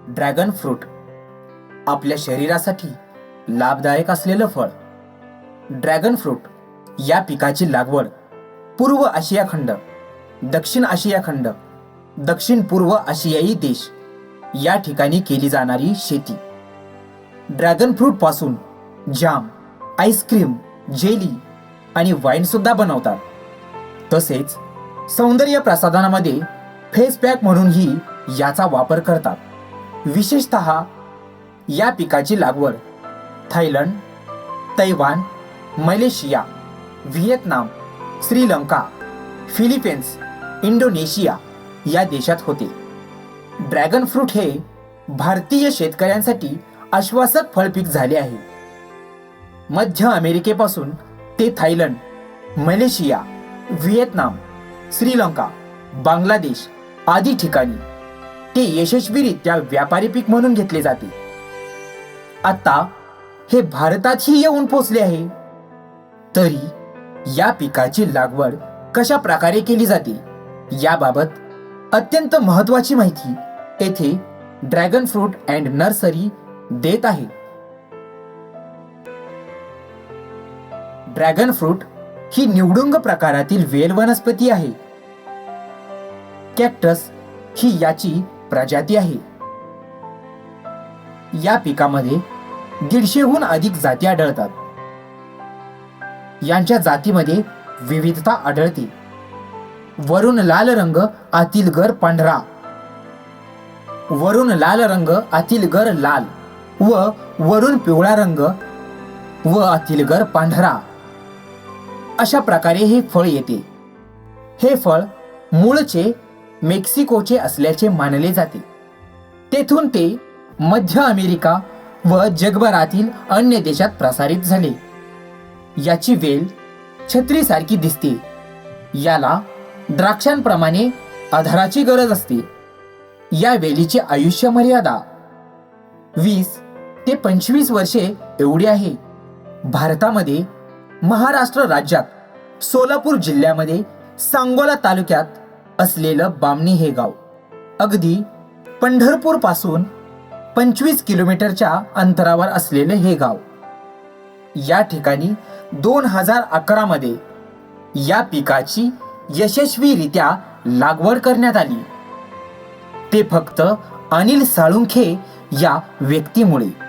Dragon fruit आपल्या शरीरासाठी लाभदायक असलेलं फळ. ड्रॅगन फ्रूट या पिकाची लागवड पूर्व आशिया खंड, दक्षिण आशिया खंड, दक्षिण पूर्व आशियाई देश या ठिकाणी केली जाणारी शेती. ड्रॅगन फ्रूट पासून जाम, आईस्क्रीम, जेली आणि वाईन सुद्धा बनवतात. तसेच सौंदर्य प्रसाधनामध्ये फेस पॅक म्हणूनही याचा वापर करतात. विशेषतः या पिकाची लागवड Thailand, Taiwan, Malaysia, Vietnam, Sri Lanka, Philippines, Indonesia या देशात होते. ड्रॅगन फ्रूट हे भारतीय शेतकऱ्यांसाठी आश्वासक फळपीक झाले आहे. मध्य अमेरिकेपासून ते Thailand, Malaysia, Vietnam, Sri Lanka, Bangladesh आदी ठिकाणी ते यशस्वीरित्या व्यापारी पीक म्हणून घेतले जाते. आता हे भारतातही येऊन पोचले आहे. तरी या पिकाची लागवड कशा प्रकारे केली जाते याबाबत अत्यंत महत्त्वाची माहिती येथे ड्रॅगन फ्रूट अँड नर्सरी देत आहे. ड्रॅगन फ्रूट ही निवडुंग प्रकारातील वेल वनस्पती आहे. कॅक्टस ही याची प्रजाती आहे. या पिकामध्ये 150हून अधिक जाती आढळतात. यांच्या जातीमध्ये विविधता आढळते. वरून लाल रंग, आतील गर पांढरा, वरून लाल रंग, आतील गर लाल व वरून पिवळा रंग व आतील गर पांढरा अशा प्रकारे हे फळ येते. हे फळ मूळचे मेक्सिकोचे असल्याचे मानले जाते. तेथून ते मध्य अमेरिका व जगभरातील अन्य देशात प्रसारित झाले. याची वेल छत्रीसारखी दिसते. याला द्राक्षांप्रमाणे आधाराची गरज असते. या वेलीची आयुष्य मर्यादा 20 ते 25 वर्षे एवढी आहे. भारतामध्ये महाराष्ट्र राज्यात सोलापूर जिल्ह्यामध्ये सांगोला तालुक्यात असलेलं बामणी हे गाव अगदी पंढरपूर पासून 25 किलोमीटरच्या अंतरावर असलेले हे गाव. या ठिकाणी 2011 मध्ये या पिकाची यशस्वीरित्या लागवड करण्यात आली. ते फक्त अनिल साळुंखे या व्यक्तीमुळे.